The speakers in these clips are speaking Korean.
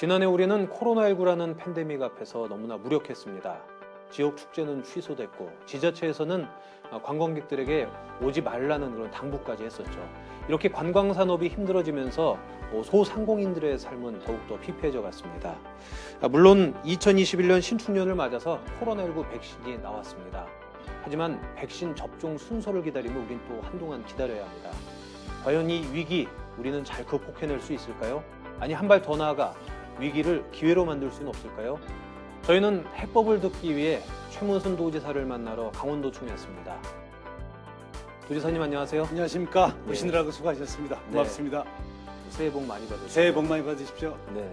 지난해 우리는 코로나19라는 팬데믹 앞에서 너무나 무력했습니다. 지역 축제는 취소됐고 지자체에서는 관광객들에게 오지 말라는 그런 당부까지 했었죠. 이렇게 관광 산업이 힘들어지면서 소상공인들의 삶은 더욱더 피폐해져 갔습니다. 물론 2021년 신축년을 맞아서 코로나19 백신이 나왔습니다. 하지만 백신 접종 순서를 기다리면 우린 또 한동안 기다려야 합니다. 과연 이 위기 우리는 잘 극복해낼 수 있을까요? 아니 한 발 더 나아가 위기를 기회로 만들 수는 없을까요? 저희는 해법을 듣기 위해 최문순 도지사를 만나러 강원도청에 왔습니다. 도지사님 안녕하세요. 안녕하십니까. 네. 오시느라고 수고하셨습니다. 고맙습니다. 새해 복 많이 받으세요. 새해 복 많이 받으십시오. 네.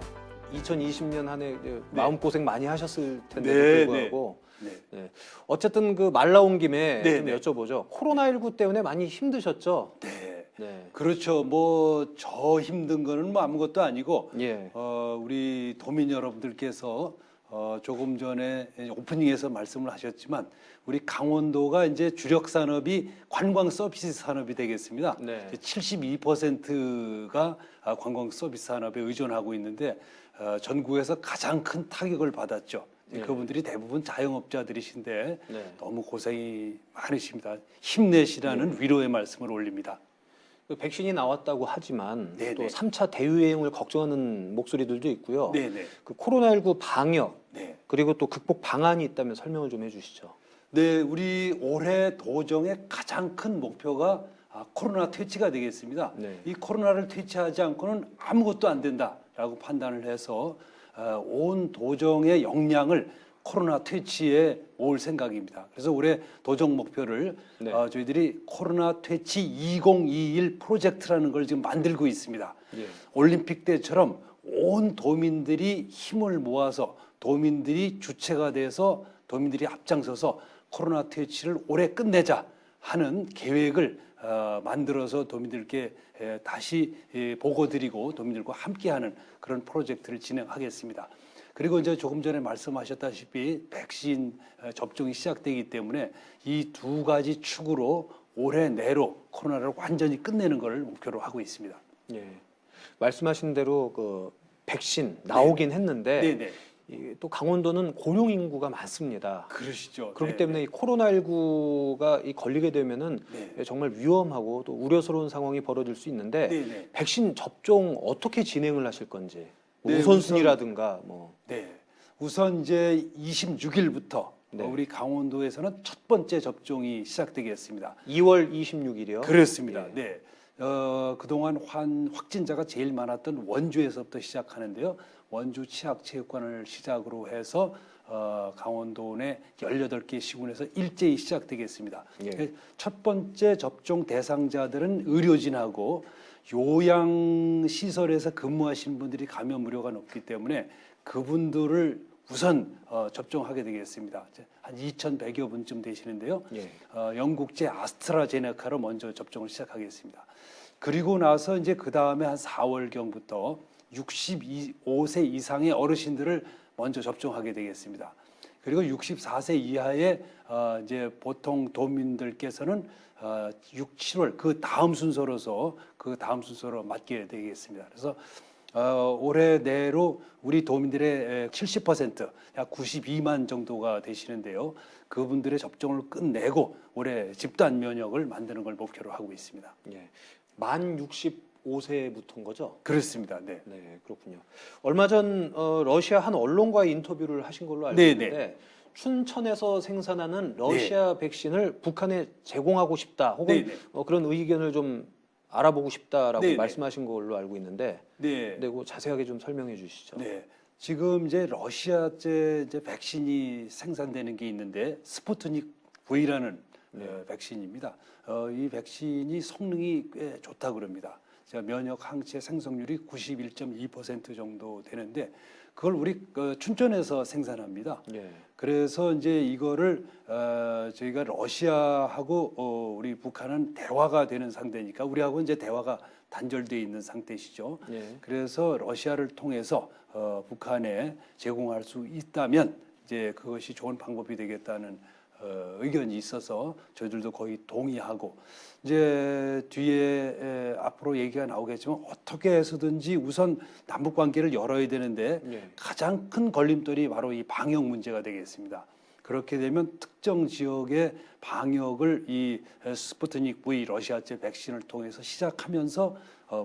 2020년 한 해 마음고생 많이 하셨을 텐데도 네, 불구하고 네. 네. 어쨌든 그 말 나온 김에 네, 좀 네. 여쭤보죠. 코로나19 때문에 많이 힘드셨죠? 네. 네. 그렇죠. 뭐 저 힘든 거는 뭐 아무것도 아니고 예. 우리 도민 여러분들께서 조금 전에 오프닝에서 말씀을 하셨지만 우리 강원도가 이제 주력 산업이 관광 서비스 산업이 되겠습니다. 네. 72%가 관광 서비스 산업에 의존하고 있는데 전국에서 가장 큰 타격을 받았죠. 네. 그분들이 대부분 자영업자들이신데 네. 너무 고생이 많으십니다. 힘내시라는 위로의 말씀을 올립니다. 그 백신이 나왔다고 하지만 네네. 또 3차 대유행을 걱정하는 목소리들도 있고요. 네네. 그 코로나19 방역 네. 그리고 또 극복 방안이 있다면 설명을 좀 해주시죠. 네, 우리 올해 도정의 가장 큰 목표가 코로나 퇴치가 되겠습니다. 네. 이 코로나를 퇴치하지 않고는 아무것도 안 된다라고 판단을 해서 온 도정의 역량을 코로나 퇴치에 모을 생각입니다. 그래서 올해 도정 목표를 네. 저희들이 코로나 퇴치 2021 프로젝트라는 걸 지금 만들고 있습니다. 예. 올림픽 때처럼 온 도민들이 힘을 모아서 도민들이 주체가 돼서 도민들이 앞장서서 코로나 퇴치를 올해 끝내자 하는 계획을 만들어서 도민들께 다시 보고드리고 도민들과 함께하는 그런 프로젝트를 진행하겠습니다. 그리고 이제 조금 전에 말씀하셨다시피 백신 접종이 시작되기 때문에 이 두 가지 축으로 올해 내로 코로나를 완전히 끝내는 것을 목표로 하고 있습니다. 예. 말씀하신 대로 그 백신 나오긴 했는데 네네. 또 강원도는 고령 인구가 많습니다. 그러시죠. 그렇기 네, 때문에 이 코로나19가 걸리게 되면은 네. 정말 위험하고 또 우려스러운 상황이 벌어질 수 있는데 네네. 백신 접종 어떻게 진행을 하실 건지 뭐 네, 우선순위라든가 뭐 네. 우선 이제 26일부터 네. 우리 강원도에서는 첫 번째 접종이 시작되겠습니다. 2월 26일이요. 그렇습니다. 예. 네. 그동안 확진자가 제일 많았던 원주에서부터 시작하는데요. 원주 치학체육관을 시작으로 해서 강원도 내 18개 시군에서 일제히 시작되겠습니다. 예. 첫 번째 접종 대상자들은 의료진하고 요양시설에서 근무하시는 분들이 감염 우려가 높기 때문에 그분들을 우선 접종하게 되겠습니다. 한 2,100여 분쯤 되시는데요. 예. 영국제 아스트라제네카로 먼저 접종을 시작하겠습니다. 그리고 나서 이제 그 다음에 한 4월경부터 65세 이상의 어르신들을 먼저 접종하게 되겠습니다. 그리고 64세 이하의 이제 보통 도민들께서는 6, 7월 그 다음 순서로 맞게 되겠습니다. 그래서 올해 내로 우리 도민들의 70%, 약 92만 정도가 되시는데요. 그분들의 접종을 끝내고 올해 집단 면역을 만드는 걸 목표로 하고 있습니다. 예. 만 65세부터인 거죠? 그렇습니다. 네. 네, 그렇군요. 얼마 전 러시아 한 언론과의 인터뷰를 하신 걸로 알고 네, 있는데 춘천에서 생산하는 러시아 백신을 북한에 제공하고 싶다 혹은 네, 네. 그런 의견을 좀 알아보고 싶다라고 네, 네. 말씀하신 걸로 알고 있는데 네. 네, 그 자세하게 좀 설명해 주시죠. 네. 지금 이제 러시아제 이제 백신이 생산되는 게 있는데 스푸트닉 V라는 백신입니다. 이 백신이 성능이 꽤 좋다 그럽니다. 제가 면역 항체 생성률이 91.2% 정도 되는데 그걸 우리 춘천에서 생산합니다. 예. 그래서 이제 이거를 저희가 러시아하고 우리 북한은 대화가 되는 상태니까 우리하고 이제 대화가 단절되어 있는 상태시죠. 예. 그래서 러시아를 통해서 북한에 제공할 수 있다면 이제 그것이 좋은 방법이 되겠다는 의견이 있어서 저희들도 거의 동의하고 이제 뒤에 앞으로 얘기가 나오겠지만 어떻게 해서든지 우선 남북 관계를 열어야 되는데 예. 가장 큰 걸림돌이 바로 이 방역 문제가 되겠습니다. 그렇게 되면 특정 지역의 방역을 이 스푸트닉 V 러시아제 백신을 통해서 시작하면서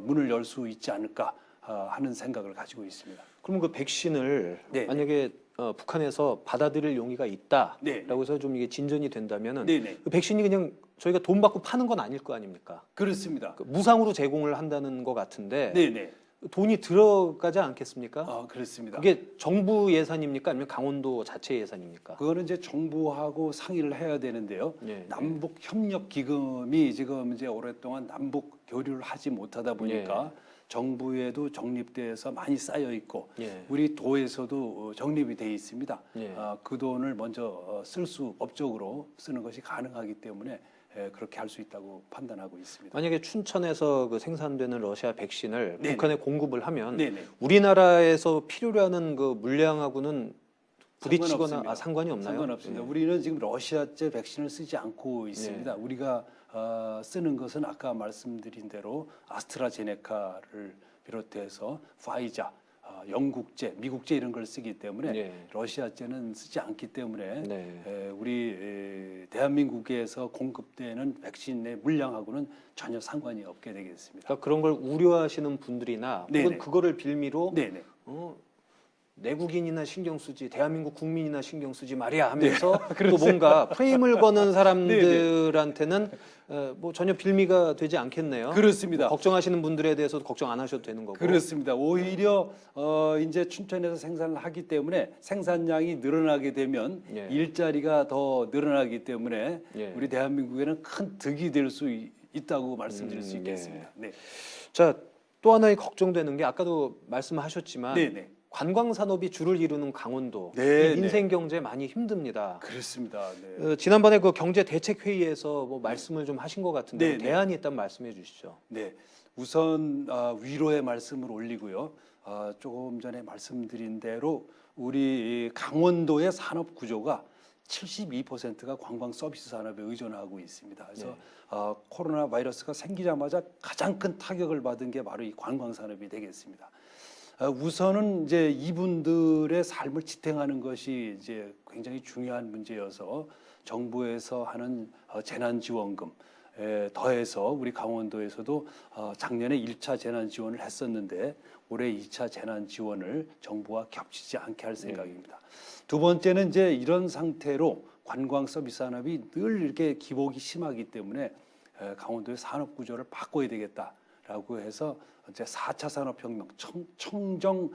문을 열 수 있지 않을까 하는 생각을 가지고 있습니다. 그럼 그 백신을 네. 만약에 북한에서 받아들일 용의가 있다라고 네. 해서 좀 이게 진전이 된다면은 네네. 그 백신이 그냥 저희가 돈 받고 파는 건 아닐 거 아닙니까? 그렇습니다. 그 무상으로 제공을 한다는 것 같은데 네네. 돈이 들어가지 않겠습니까? 그렇습니다. 그게 정부 예산입니까? 아니면 강원도 자체 예산입니까? 그거는 이제 정부하고 상의를 해야 되는데요. 예, 남북 협력 기금이 지금 이제 오랫동안 남북 교류를 하지 못하다 보니까 정부에도 적립돼서 많이 쌓여 있고 예. 우리 도에서도 적립이 돼 있습니다. 예. 그 돈을 먼저 쓸 수 법적으로 쓰는 것이 가능하기 때문에 그렇게 할 수 있다고 판단하고 있습니다. 만약에 춘천에서 그 생산되는 러시아 백신을 네네. 북한에 공급을 하면 네네. 우리나라에서 필요로 하는 그 물량하고는 부딪히거나 상관없습니다. 상관이 없나요? 상관없습니다. 예. 우리는 지금 러시아제 백신을 쓰지 않고 있습니다. 우리가 쓰는 것은 아까 말씀드린 대로 아스트라제네카를 비롯해서 파이자, 영국제, 미국제 이런 걸 쓰기 때문에 예. 러시아제는 쓰지 않기 때문에 네. 우리 대한민국에서 공급되는 백신의 물량하고는 전혀 상관이 없게 되겠습니다. 그러니까 그런 걸 우려하시는 분들이나 혹은 네네. 그거를 빌미로 네네. 내국인이나 신경 쓰지 대한민국 국민이나 신경 쓰지 말이야 하면서 네. 또 뭔가 프레임을 거는 사람들한테는 뭐 전혀 빌미가 되지 않겠네요. 그렇습니다. 뭐 걱정하시는 분들에 대해서도 걱정 안 하셔도 되는 거고. 그렇습니다. 오히려 이제 춘천에서 생산을 하기 때문에 생산량이 늘어나게 되면 예. 일자리가 더 늘어나기 때문에 예. 우리 대한민국에는 큰 득이 될 수 있다고 말씀드릴 수 예. 있겠습니다. 네. 자, 또 하나의 걱정되는 게 아까도 말씀하셨지만 네네. 관광 산업이 주를 이루는 강원도 네, 이 민생 경제 많이 힘듭니다. 그렇습니다. 네. 지난번에 그 경제 대책 회의에서 뭐 말씀을 좀 하신 것 같은데 네, 네. 대안이 있다면 말씀해 주시죠. 네. 우선 위로의 말씀을 올리고요. 조금 전에 말씀드린 대로 우리 강원도의 산업 구조가 72%가 관광 서비스 산업에 의존하고 있습니다. 그래서 네. 코로나 바이러스가 생기자마자 가장 큰 타격을 받은 게 바로 이 관광 산업이 되겠습니다. 우선은 이제 이분들의 삶을 지탱하는 것이 이제 굉장히 중요한 문제여서 정부에서 하는 재난지원금 더해서 우리 강원도에서도 작년에 1차 재난지원을 했었는데 올해 2차 재난지원을 정부와 겹치지 않게 할 생각입니다. 두 번째는 이제 이런 상태로 관광 서비스 산업이 늘 이렇게 기복이 심하기 때문에 강원도의 산업 구조를 바꿔야 되겠다라고 해서 이제 4차 산업혁명 청정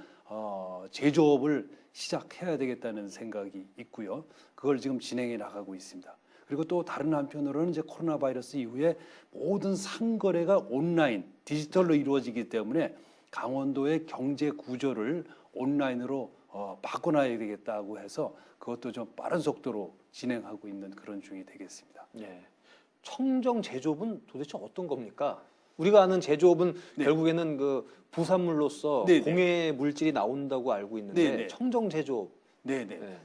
제조업을 시작해야 되겠다는 생각이 있고요. 그걸 지금 진행해 나가고 있습니다. 그리고 또 다른 한편으로는 이제 코로나 바이러스 이후에 모든 상거래가 온라인, 디지털로 이루어지기 때문에 강원도의 경제 구조를 온라인으로 바꿔놔야 되겠다고 해서 그것도 좀 빠른 속도로 진행하고 있는 그런 중이 되겠습니다. 네. 청정 제조업은 도대체 어떤 겁니까? 우리가 아는 제조업은 네. 결국에는 그 부산물로서 네, 네. 공해 물질이 나온다고 알고 있는데 네, 네. 청정 제조업. 네네. 네.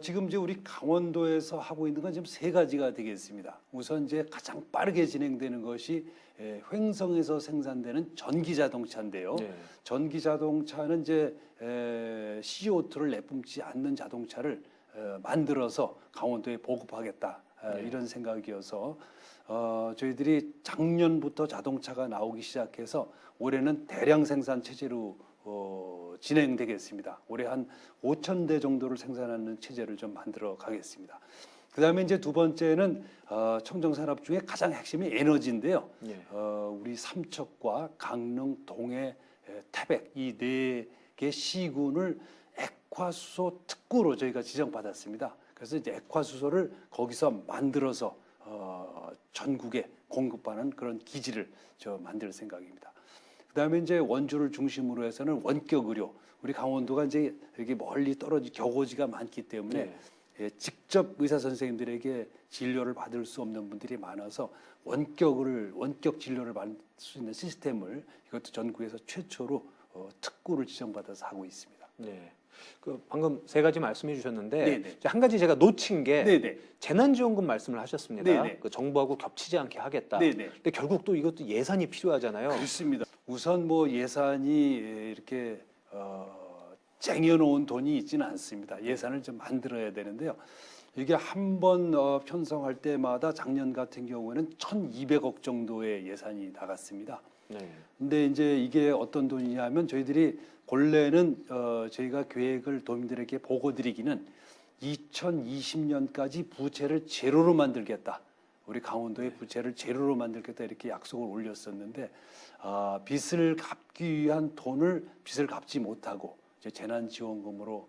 지금 이제 우리 강원도에서 하고 있는 건 지금 세 가지가 되겠습니다. 우선 이제 가장 빠르게 진행되는 것이 횡성에서 생산되는 전기 자동차인데요. 네. 전기 자동차는 이제 CO2를 내뿜지 않는 자동차를 만들어서 강원도에 보급하겠다 이런 생각이어서 저희들이 작년부터 자동차가 나오기 시작해서 올해는 대량 생산 체제로 진행되겠습니다. 올해 한 5,000대 정도를 생산하는 체제를 좀 만들어 가겠습니다. 그다음에 이제 두 번째는 청정산업 중에 가장 핵심이 에너지인데요. 예. 우리 삼척과 강릉, 동해, 태백 이 네 개 시군을 액화수소 특구로 저희가 지정받았습니다. 그래서 이제 액화수소를 거기서 만들어서 전국에 공급하는 그런 기지를 만들 생각입니다. 그다음에 이제 원주를 중심으로 해서는 원격 의료. 우리 강원도가 이제 여기 멀리 떨어진 격오지가 많기 때문에 직접 의사 선생님들에게 진료를 받을 수 없는 분들이 많아서 원격 진료를 받을 수 있는 시스템을 이것도 전국에서 최초로 특구를 지정받아서 하고 있습니다. 네. 그 방금 세 가지 말씀해 주셨는데 네네. 이제 한 가지 제가 놓친 게 네네. 재난지원금 말씀을 하셨습니다. 네네. 그 정부하고 겹치지 않게 하겠다. 네네. 근데 결국 또 이것도 예산이 필요하잖아요. 그렇습니다. 우선 뭐 예산이 이렇게 쟁여놓은 돈이 있지는 않습니다. 예산을 좀 만들어야 되는데요. 이게 한 번 편성할 때마다 작년 같은 경우에는 1,200억 정도의 예산이 나갔습니다. 네. 근데 이제 이게 어떤 돈이냐면 저희들이 본래는 저희가 계획을 도민들에게 보고 드리기는 2020년까지 부채를 제로로 만들겠다. 우리 강원도의 부채를 제로로 만들겠다 이렇게 약속을 올렸었는데 빚을 갚기 위한 돈을 빚을 갚지 못하고 이제 재난지원금으로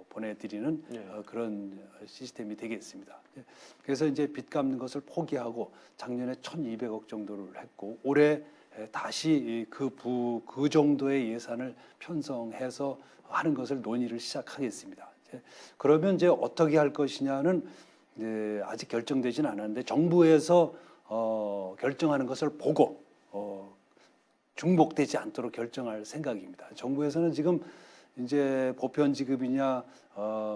보내드리는 네. 그런 시스템이 되겠습니다. 그래서 이제 빚 갚는 것을 포기하고 작년에 1,200억 정도를 했고 올해 다시 그 정도의 예산을 편성해서 하는 것을 논의를 시작하겠습니다. 그러면 이제 어떻게 할 것이냐는 아직 결정되지는 않았는데 정부에서 결정하는 것을 보고 중복되지 않도록 결정할 생각입니다. 정부에서는 지금 이제 보편 지급이냐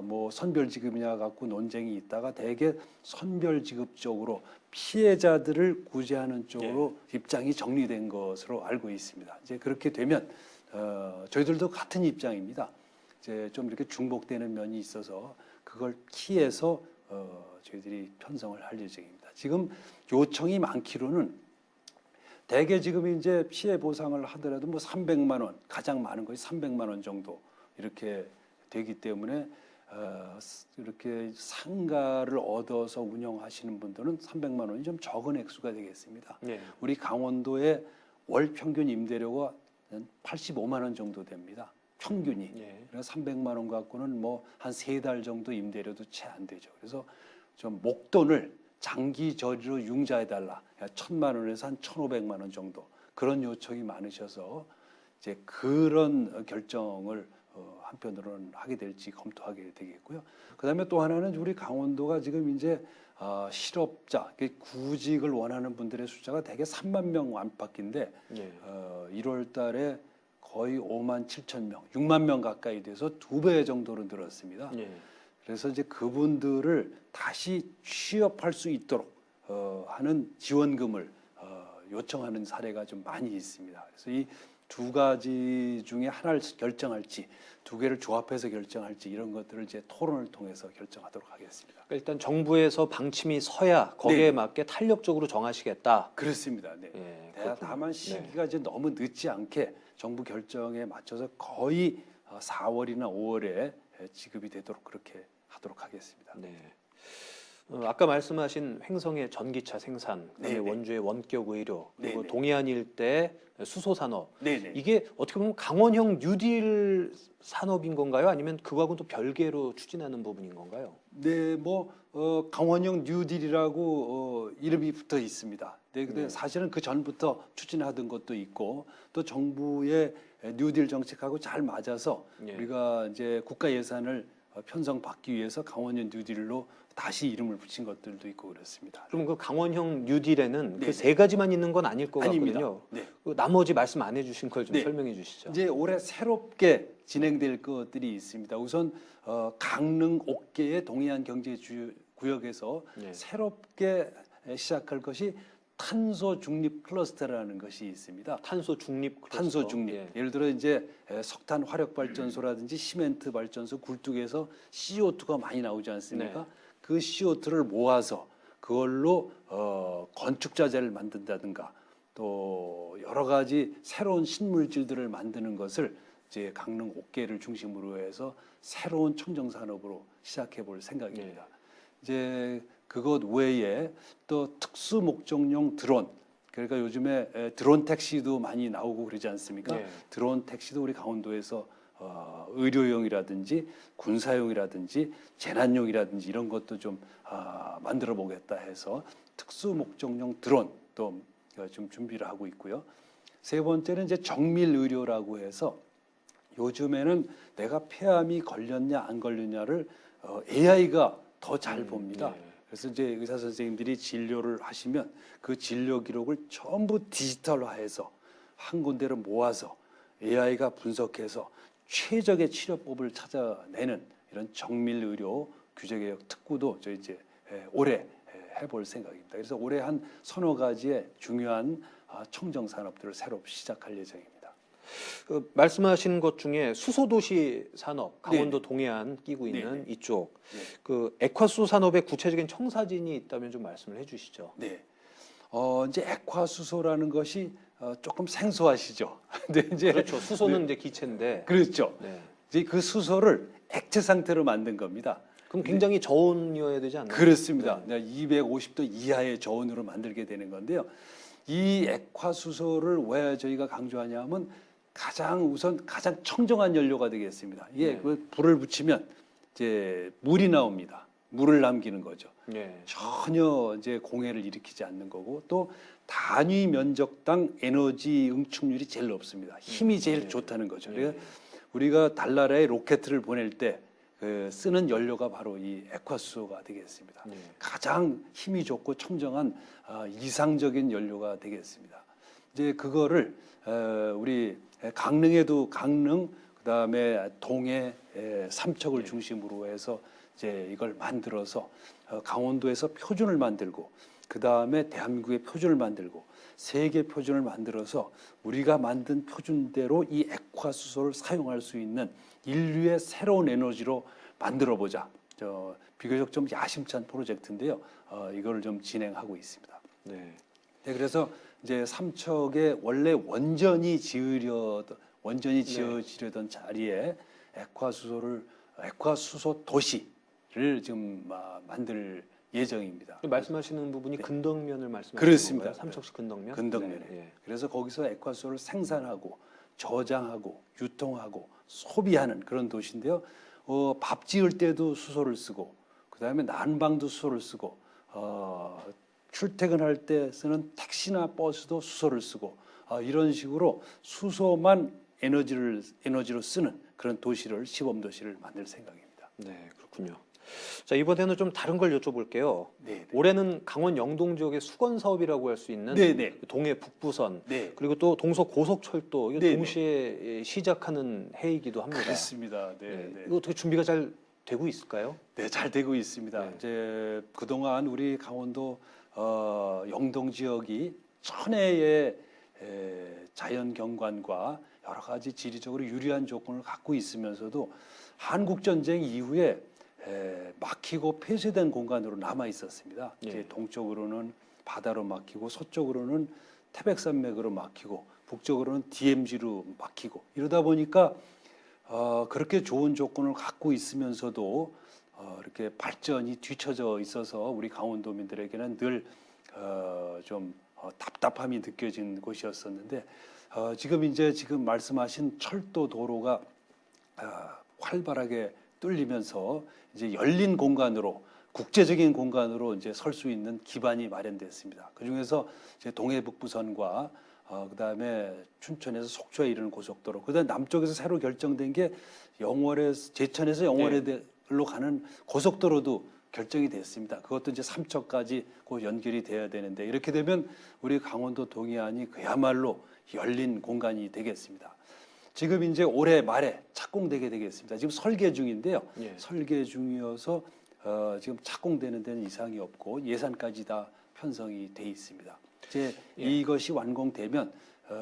뭐 선별 지급이냐 갖고 논쟁이 있다가 대개 선별 지급 쪽으로 피해자들을 구제하는 쪽으로 입장이 정리된 것으로 알고 있습니다. 이제 그렇게 되면 저희들도 같은 입장입니다. 이제 좀 이렇게 중복되는 면이 있어서 그걸 키해서 저희들이 편성을 할 예정입니다. 지금 요청이 많기로는 대개 지금 이제 피해 보상을 하더라도 뭐 300만 원, 가장 많은 것이 300만 원 정도 이렇게 되기 때문에 이렇게 상가를 얻어서 운영하시는 분들은 300만 원이 좀 적은 액수가 되겠습니다. 네. 우리 강원도의 월 평균 임대료가 85만 원 정도 됩니다. 평균이. 네. 그래서 300만 원 갖고는 뭐 한 3달 정도 임대료도 채 안 되죠. 그래서 좀 목돈을 장기 저리로 융자해달라. 1,000만 원에서 한 1,500만 원 정도 그런 요청이 많으셔서 이제 그런 결정을 한편으로는 하게 될지 검토하게 되겠고요. 그다음에 또 하나는 우리 강원도가 지금 이제 실업자, 구직을 원하는 분들의 숫자가 대개 3만 명 안팎인데 네. 1월 달에 거의 5만 7천 명, 6만 명 가까이 돼서 2배 정도로 늘었습니다. 네. 그래서 이제 그분들을 다시 취업할 수 있도록 하는 지원금을 요청하는 사례가 좀 많이 있습니다. 그래서 이 두 가지 중에 하나를 결정할지 두 개를 조합해서 결정할지 이런 것들을 이제 토론을 통해서 결정하도록 하겠습니다. 그러니까 일단 정부에서 방침이 서야 거기에 네. 맞게 탄력적으로 정하시겠다. 그렇습니다. 네. 예, 다만 그렇군요. 시기가 이제 너무 늦지 않게 정부 결정에 맞춰서 거의 4월이나 5월에 지급이 되도록 그렇게 하도록 하겠습니다. 네. 아까 말씀하신 횡성의 전기차 생산, 그다음에 네네. 원주의 원격 의료, 그리고 네네. 동해안 일대 수소 산업. 네네. 이게 어떻게 보면 강원형 뉴딜 산업인 건가요? 아니면 그거하고는 또 별개로 추진하는 부분인 건가요? 네, 뭐 강원형 뉴딜이라고 이름이 붙어 있습니다. 네, 근데 네. 사실은 그 전부터 추진하던 것도 있고 또 정부의 뉴딜 정책하고 잘 맞아서 예. 우리가 이제 국가 예산을 편성받기 위해서 강원형 뉴딜로 다시 이름을 붙인 것들도 있고 그렇습니다. 그럼 그 강원형 뉴딜에는 네. 그 세 가지만 있는 건 아닐 것 아닙니다. 같거든요. 네. 그 나머지 말씀 안 해주신 걸 좀 네. 설명해 주시죠. 이제 올해 새롭게 진행될 것들이 있습니다. 우선 강릉 옥계의 동해안 경제구역에서 네. 새롭게 시작할 것이 탄소 중립 클러스터라는 것이 있습니다. 탄소 중립 클러스터. 탄소 중립. 예. 예를 들어 이제 석탄 화력 발전소라든지 시멘트 발전소 굴뚝에서 CO2가 많이 나오지 않습니까? 네. 그 CO2를 모아서 그걸로 건축 자재를 만든다든가 또 여러 가지 새로운 신물질들을 만드는 것을 이제 강릉 옥계를 중심으로 해서 새로운 청정 산업으로 시작해 볼 생각입니다. 네. 이제 그것 외에 또 특수 목적용 드론, 그러니까 요즘에 드론 택시도 많이 나오고 그러지 않습니까? 네. 드론 택시도 우리 강원도에서 의료용이라든지 군사용이라든지 재난용이라든지 이런 것도 좀 만들어 보겠다 해서 특수 목적용 드론 또 좀 준비를 하고 있고요. 세 번째는 이제 정밀 의료라고 해서 요즘에는 내가 폐암이 걸렸냐 안 걸렸냐를 AI가 더 잘 봅니다. 네. 그래서 이제 의사 선생님들이 진료를 하시면 그 진료 기록을 전부 디지털화해서 한 군데로 모아서 AI가 분석해서 최적의 치료법을 찾아내는 이런 정밀 의료 규제개혁 특구도 저 이제 올해 해볼 생각입니다. 그래서 올해 한 서너 가지의 중요한 청정 산업들을 새로 시작할 예정입니다. 그 말씀하신 것 중에 수소도시 산업, 강원도 네. 동해안 끼고 있는 네. 이쪽 네. 그 액화수소 산업의 구체적인 청사진이 있다면 좀 말씀을 해주시죠. 네. 이제 액화수소라는 것이 조금 생소하시죠. 근데 이제 그렇죠. 수소는 네. 이제 기체인데. 그렇죠. 네. 이제 그 수소를 액체 상태로 만든 겁니다. 그럼 굉장히 저온이어야 되지 않나요? 그렇습니다. 네. 250도 이하의 저온으로 만들게 되는 건데요. 이 액화수소를 왜 저희가 강조하냐면 우선 가장 청정한 연료가 되겠습니다. 이게 네. 그 불을 붙이면 이제 물이 나옵니다. 물을 남기는 거죠. 네. 전혀 이제 공해를 일으키지 않는 거고 또 단위 면적당 에너지 응축률이 제일 높습니다. 힘이 제일 네. 좋다는 거죠. 네. 그러니까 우리가 달나라에 로켓을 보낼 때 쓰는 연료가 바로 이 액화수소가 되겠습니다. 네. 가장 힘이 좋고 청정한 이상적인 연료가 되겠습니다. 이제 그거를 우리 강릉에도 강릉 그다음에 동해 삼척을 중심으로 해서 이제 이걸 만들어서 강원도에서 표준을 만들고 그다음에 대한민국의 표준을 만들고 세계 표준을 만들어서 우리가 만든 표준대로 이 액화수소를 사용할 수 있는 인류의 새로운 에너지로 만들어 보자. 비교적 좀 야심찬 프로젝트인데요. 이거를 좀 진행하고 있습니다. 네. 네, 그래서 이제 삼척에 원래 원전이 지어지려던 자리에 액화수소 도시를 지금 만들 예정입니다. 말씀하시는 부분이 근덕면을 말씀하시는 그렇습니다. 건가요? 삼척시 근덕면? 근덕면에. 네. 그래서 거기서 액화수소를 생산하고 저장하고 유통하고 소비하는 그런 도시인데요. 밥 지을 때도 수소를 쓰고 그다음에 난방도 수소를 쓰고 출퇴근할 때 쓰는 택시나 버스도 수소를 쓰고 이런 식으로 수소만 에너지로 쓰는 그런 도시를 시범 도시를 만들 생각입니다. 네, 그렇군요. 자, 이번에는 좀 다른 걸 여쭤볼게요. 네, 올해는 강원 영동 지역의 수건 사업이라고 할 수 있는 네, 네. 동해 북부선 네. 그리고 또 동서 고속철도 이게 네, 동시에 시작하는 해이기도 합니다. 그렇습니다. 네, 네. 네. 이거 어떻게 준비가 잘 되고 있을까요? 네, 잘 되고 있습니다. 네. 이제 그동안 우리 강원도 영동 지역이 천혜의 자연 경관과 여러 가지 지리적으로 유리한 조건을 갖고 있으면서도 한국 전쟁 이후에 막히고 폐쇄된 공간으로 남아 있었습니다. 예. 이제 동쪽으로는 바다로 막히고 서쪽으로는 태백산맥으로 막히고 북쪽으로는 DMZ로 막히고 이러다 보니까 그렇게 좋은 조건을 갖고 있으면서도 이렇게 발전이 뒤처져 있어서 우리 강원도민들에게는 늘 좀 답답함이 느껴진 곳이었었는데 지금 말씀하신 철도 도로가 활발하게 뚫리면서 이제 열린 공간으로 국제적인 공간으로 이제 설 수 있는 기반이 마련됐습니다. 그 중에서 이제 동해북부선과 그다음에 춘천에서 속초에 이르는 고속도로, 그다음 남쪽에서 새로 결정된 게 제천에서 영월에로 가는 고속도로도 결정이 됐습니다. 그것도 이제 삼척까지 곧 연결이 돼야 되는데 이렇게 되면 우리 강원도 동해안이 그야말로 열린 공간이 되겠습니다. 지금 이제 올해 말에 착공되게 되겠습니다. 지금 설계 중인데요. 예. 설계 중이어서 지금 착공되는 데는 이상이 없고 예산까지 다 편성이 돼 있습니다. 이제 이것이 완공되면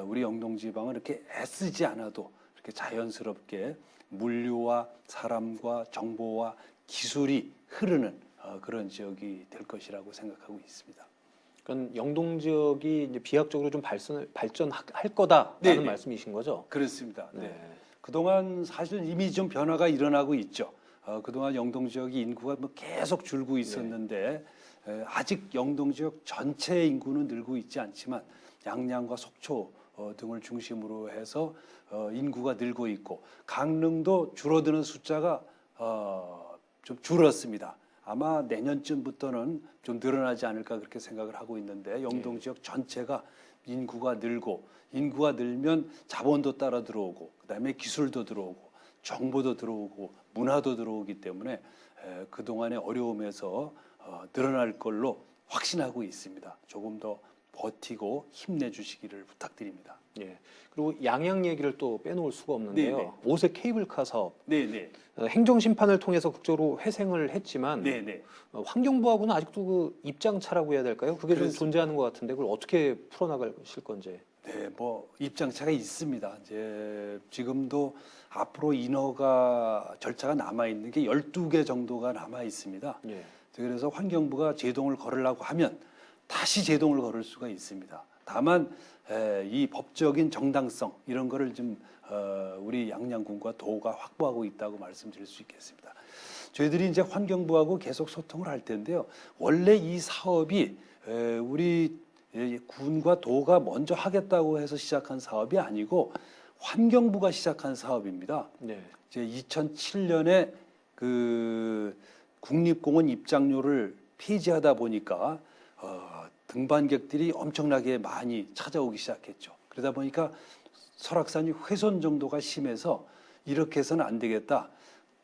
우리 영동지방은 이렇게 애쓰지 않아도 이렇게 자연스럽게 물류와 사람과 정보와 기술이 흐르는 그런 지역이 될 것이라고 생각하고 있습니다. 그러니까 영동 지역이 이제 비약적으로 좀 발전할 거다라는 네, 네. 말씀이신 거죠? 그렇습니다. 네. 네. 그동안 사실 이미 좀 변화가 일어나고 있죠. 그동안 영동 지역이 인구가 뭐 계속 줄고 있었는데 아직 영동 지역 전체 인구는 늘고 있지 않지만 양양과 속초 등을 중심으로 해서 인구가 늘고 있고 강릉도 줄어드는 숫자가 좀 줄었습니다. 아마 내년쯤부터는 좀 늘어나지 않을까 그렇게 생각을 하고 있는데 영동 지역 전체가 인구가 늘면 자본도 따라 들어오고 그다음에 기술도 들어오고 정보도 들어오고 문화도 들어오기 때문에 그동안의 어려움에서 늘어날 걸로 확신하고 있습니다. 조금 더 버티고 힘내주시기를 부탁드립니다. 예. 그리고 양양 얘기를 또 빼놓을 수가 없는데요. 네네. 오색 케이블카 사업 네네. 행정심판을 통해서 국적으로 회생을 했지만 네네. 환경부하고는 아직도 그 입장차라고 해야 될까요? 그게 좀 그렇습니다. 존재하는 것 같은데 그걸 어떻게 풀어나가실 건지. 네, 뭐 입장차가 있습니다. 이제 지금도 앞으로 인허가 절차가 남아 있는 게 12개 정도가 남아 있습니다. 예. 그래서 환경부가 제동을 걸으려고 하면 다시 제동을 걸을 수가 있습니다. 다만 이 법적인 정당성 이런 거를 좀 우리 양양군과 도가 확보하고 있다고 말씀드릴 수 있겠습니다. 저희들이 이제 환경부하고 계속 소통을 할 텐데요. 원래 이 사업이 우리 군과 도가 먼저 하겠다고 해서 시작한 사업이 아니고 환경부가 시작한 사업입니다. 네. 이제 2007년에 그 국립공원 입장료를 폐지하다 보니까 등반객들이 엄청나게 많이 찾아오기 시작했죠. 그러다 보니까 설악산이 훼손 정도가 심해서 이렇게 해서는 안 되겠다.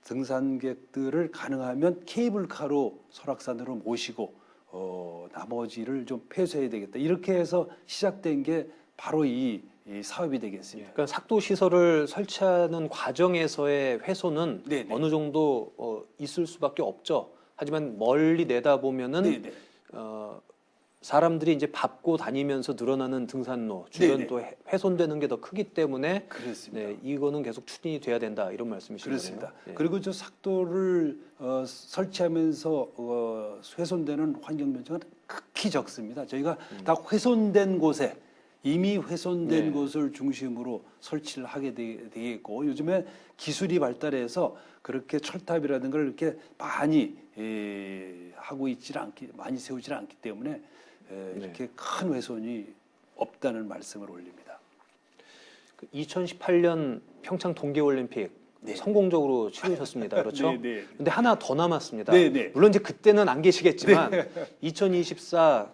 등산객들을 가능하면 케이블카로 설악산으로 모시고 나머지를 좀 폐쇄해야 되겠다. 이렇게 해서 시작된 게 바로 이 사업이 되겠습니다. 그러니까 삭도 시설을 설치하는 과정에서의 훼손은 네네. 어느 정도 있을 수밖에 없죠. 하지만 멀리 내다보면은 네네. 사람들이 이제 밟고 다니면서 늘어나는 등산로 주변 네네. 또 훼손되는 게 더 크기 때문에 그렇습니다. 네, 이거는 계속 추진이 돼야 된다 이런 말씀이신 그렇습니다. 거네요. 예. 그리고 저 삭도를 설치하면서 훼손되는 환경 면적은 극히 적습니다. 저희가 다 훼손된 곳에 이미 훼손된 네. 곳을 중심으로 설치를 하게 되겠고 요즘에 기술이 발달해서 그렇게 철탑이라든가 이렇게 많이 하고 있지를 않기 많이 세우지를 않기 때문에 이렇게 큰 훼손이 없다는 말씀을 올립니다. 2018년 평창 동계올림픽 네. 성공적으로 치르셨습니다. 그렇죠? 네, 네. 근데 하나 더 남았습니다. 네, 네. 물론 이제 그때는 안 계시겠지만 2024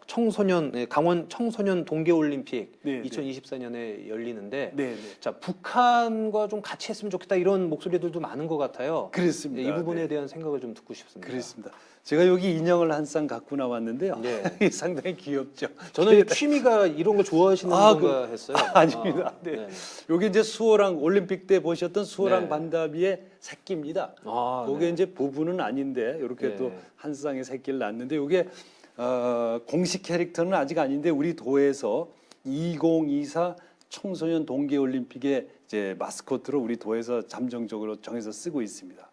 강원 청소년 동계올림픽 네, 네. 2024년에 열리는데 네, 네. 자, 북한과 좀 같이 했으면 좋겠다 이런 목소리들도 많은 것 같아요. 그렇습니다. 이 부분에 네. 대한 생각을 좀 듣고 싶습니다. 그렇습니다. 제가 여기 인형을 한 쌍 갖고 나왔는데요. 네. 상당히 귀엽죠. 저는 취미가 이런 거 좋아하시는 건가 했어요. 아닙니다. 네. 요게 이제 수호랑 올림픽 때 보셨던 수호랑 네. 반다비의 새끼입니다. 그게 네. 이제 부부는 아닌데 이렇게 네. 또 한 쌍의 새끼를 낳는데 요게 공식 캐릭터는 아직 아닌데 우리 도에서 2024 청소년 동계올림픽의 이제 마스코트로 우리 도에서 잠정적으로 정해서 쓰고 있습니다.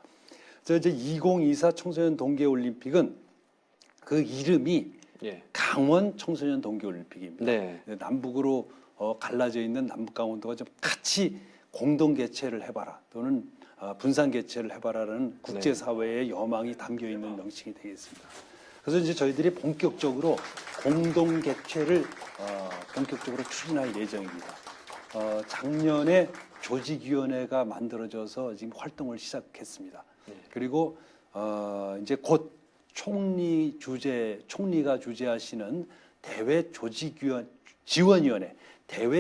그래서 이제 2024 청소년 동계올림픽은 그 이름이 예. 강원 청소년 동계올림픽입니다. 네. 남북으로 갈라져 있는 남북강원도가 좀 같이 공동 개최를 해봐라 또는 분산 개최를 해봐라라는 국제사회의 여망이 담겨 있는 명칭이 되겠습니다. 그래서 이제 저희들이 본격적으로 공동 개최를 본격적으로 추진할 예정입니다. 작년에 조직위원회가 만들어져서 지금 활동을 시작했습니다. 그리고 이제 곧 총리가 주재하시는 대외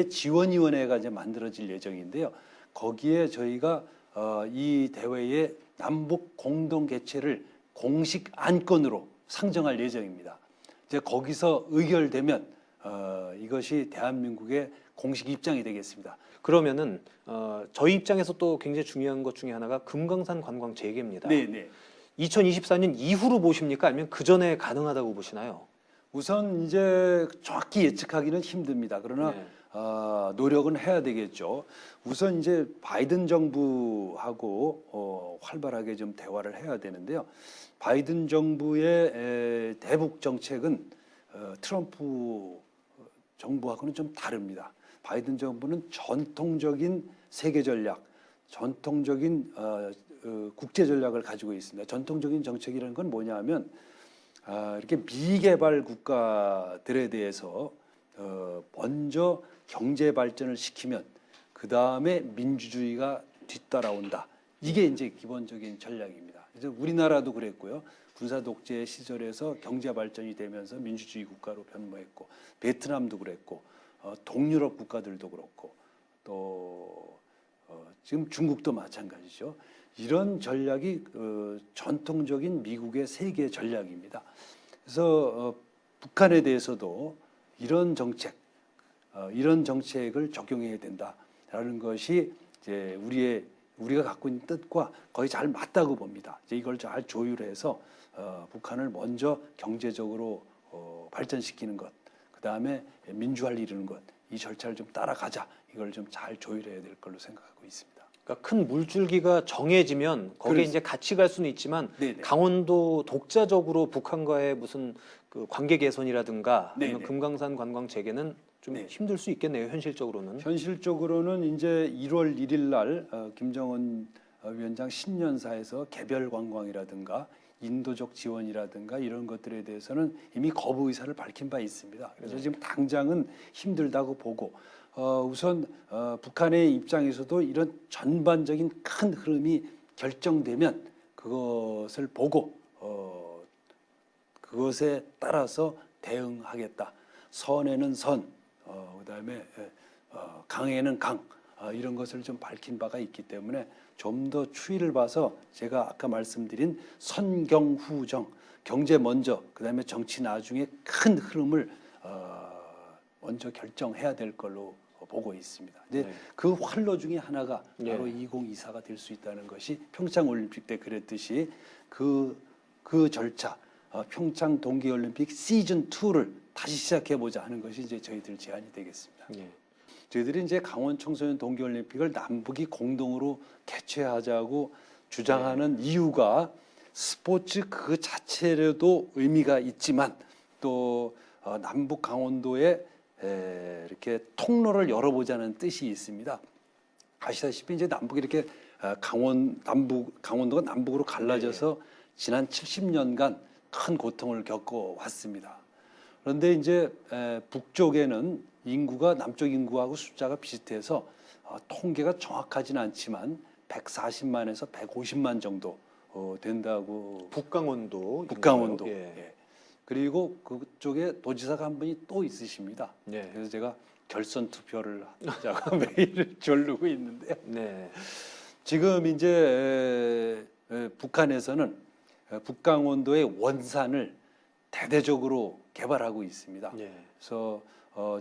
지원위원회가 이제 만들어질 예정인데요. 거기에 저희가 이 대회의 남북 공동 개최를 공식 안건으로 상정할 예정입니다. 이제 거기서 의결되면 이것이 대한민국의 공식 입장이 되겠습니다. 그러면은 저희 입장에서 또 굉장히 중요한 것 중에 하나가 금강산 관광 재개입니다. 네, 네. 2024년 이후로 보십니까? 아니면 그 전에 가능하다고 보시나요? 우선 이제 정확히 예측하기는 힘듭니다. 그러나 네. 노력은 해야 되겠죠. 우선 이제 바이든 정부하고 활발하게 좀 대화를 해야 되는데요. 바이든 정부의 대북 정책은 트럼프 정부하고는 좀 다릅니다. 바이든 정부는 전통적인 세계 전략, 전통적인 국제 전략을 가지고 있습니다. 전통적인 정책이라는 건 뭐냐면 이렇게 미개발 국가들에 대해서 먼저 경제 발전을 시키면 그 다음에 민주주의가 뒤따라온다. 이게 이제 기본적인 전략입니다. 그래서 우리나라도 그랬고요. 군사 독재 시절에서 경제 발전이 되면서 민주주의 국가로 변모했고, 베트남도 그랬고, 동유럽 국가들도 그렇고, 또 지금 중국도 마찬가지죠. 이런 전략이 전통적인 미국의 세계 전략입니다. 그래서 북한에 대해서도 이런 이런 정책을 적용해야 된다라는 것이 이제 우리가 갖고 있는 뜻과 거의 잘 맞다고 봅니다. 이제 이걸 잘 조율해서 북한을 먼저 경제적으로 발전시키는 것, 그 다음에 민주화를 이루는 것, 이 절차를 좀 따라가자. 이걸 좀 잘 조율해야 될 걸로 생각하고 있습니다. 그러니까 큰 물줄기가 정해지면 거기에 그렇습니다. 이제 같이 갈 수는 있지만 네네. 강원도 독자적으로 북한과의 무슨 그 관계 개선이라든가 아니면 네네. 금강산 관광 재개는 좀 네. 힘들 수 있겠네요, 현실적으로는. 현실적으로는 이제 1월 1일 날 김정은 위원장 신년사에서 개별 관광이라든가 인도적 지원이라든가 이런 것들에 대해서는 이미 거부 의사를 밝힌 바 있습니다. 그래서 지금 당장은 힘들다고 보고 우선 북한의 입장에서도 이런 전반적인 큰 흐름이 결정되면 그것을 보고 그것에 따라서 대응하겠다. 선에는 선, 그다음에 강에는 강 이런 것을 좀 밝힌 바가 있기 때문에 좀 더 추이를 봐서 제가 아까 말씀드린 선경후정, 경제 먼저, 그다음에 정치 나중에 큰 흐름을 먼저 결정해야 될 걸로 보고 있습니다. 근데 네. 그 활로 중에 하나가 바로 네. 2024가 될 수 있다는 것이 평창 올림픽 때 그랬듯이 그 절차, 평창 동계올림픽 시즌 2를 다시 시작해 보자 하는 것이 이제 저희들 제안이 되겠습니다. 예. 저희들이 이제 강원 청소년 동계올림픽을 남북이 공동으로 개최하자고 주장하는 이유가 스포츠 그 자체로도 의미가 있지만 또 남북 강원도에 이렇게 통로를 열어보자는 뜻이 있습니다. 아시다시피 이제 남북이 이렇게 강원도가 남북으로 갈라져서 지난 70년간 큰 고통을 겪어 왔습니다. 그런데 이제 북쪽에는 인구가 남쪽 인구하고 숫자가 비슷해서 통계가 정확하지는 않지만 140만에서 150만 정도 된다고. 북강원도. 북강원도. 예. 예. 그리고 그쪽에 도지사가 한 분이 또 있으십니다. 네. 그래서 제가 결선 투표를 하자고 메일을 조르고 있는데요. 네. 지금 이제 북한에서는 북강원도의 원산을 대대적으로 개발하고 있습니다. 예. 그래서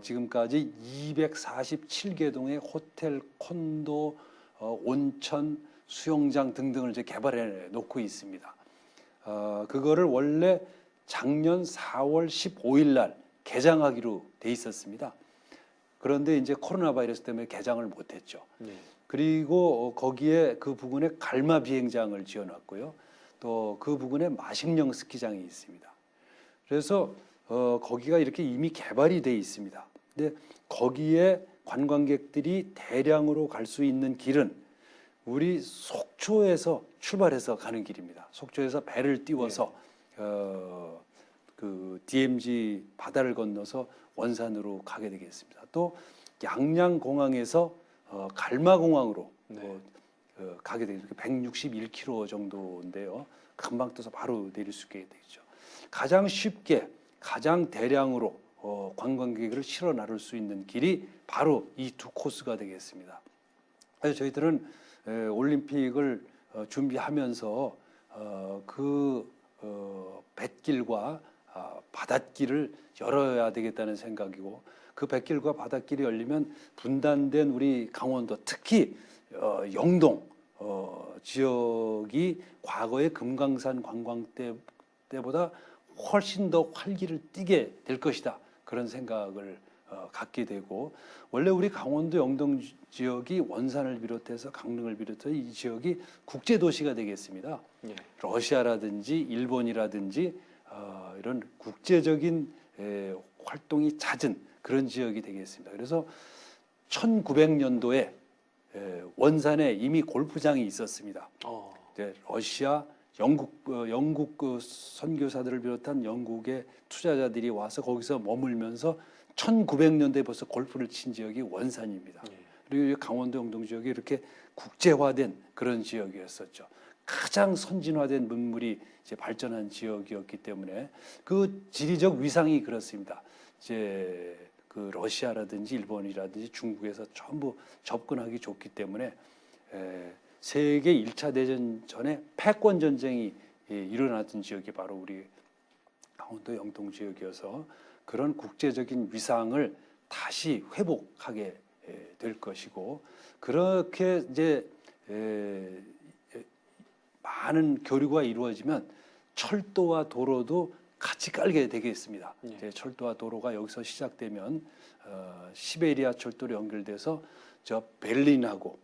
지금까지 247개 동의 호텔, 콘도, 온천, 수영장 등등을 이제 개발해 놓고 있습니다. 그거를 원래 작년 4월 15일 날 개장하기로 돼 있었습니다. 그런데 이제 코로나 바이러스 때문에 개장을 못했죠. 네. 그리고 거기에 그 부근에 갈마 비행장을 지어놨고요. 또 그 부근에 마식령 스키장이 있습니다. 그래서 거기가 이렇게 이미 개발이 돼 있습니다. 근데 거기에 관광객들이 대량으로 갈 수 있는 길은 우리 속초에서 출발해서 가는 길입니다. 속초에서 배를 띄워서 그 DMZ 바다를 건너서 원산으로 가게 되겠습니다. 또 양양공항에서 갈마공항으로 가게 되죠. 161km 정도인데요. 금방 떠서 바로 내릴 수 있게 되죠. 가장 쉽게, 가장 대량으로 관광객을 실어 나를 수 있는 길이 바로 이 두 코스가 되겠습니다. 그래서 저희들은 올림픽을 준비하면서 그 뱃길과 바닷길을 열어야 되겠다는 생각이고, 그 뱃길과 바닷길이 열리면 분단된 우리 강원도, 특히 영동 지역이 과거의 금강산 관광 때보다 훨씬 더 활기를 띠게 될 것이다. 그런 생각을 갖게 되고, 원래 우리 강원도 영동 지역이 원산을 비롯해서 강릉을 비롯해서 이 지역이 국제 도시가 되겠습니다. 예. 러시아라든지 일본이라든지 이런 국제적인 활동이 잦은 그런 지역이 되겠습니다. 그래서 1900년도에 원산에 이미 골프장이 있었습니다. 러시아, 영국 그 선교사들을 비롯한 영국의 투자자들이 와서 거기서 머물면서 1900년대에 벌써 골프를 친 지역이 원산입니다. 그리고 강원도 영동 지역이 이렇게 국제화된 그런 지역이었었죠. 가장 선진화된 문물이 이제 발전한 지역이었기 때문에 그 지리적 위상이 그렇습니다. 이제 그 러시아라든지 일본이라든지 중국에서 전부 접근하기 좋기 때문에 세계 1차 대전 전에 패권 전쟁이 일어났던 지역이 바로 우리 강원도 영동 지역이어서 그런 국제적인 위상을 다시 회복하게 될 것이고 그렇게 이제 많은 교류가 이루어지면 철도와 도로도 같이 깔게 되겠습니다. 예. 이제 철도와 도로가 여기서 시작되면 시베리아 철도로 연결돼서 저 베를린하고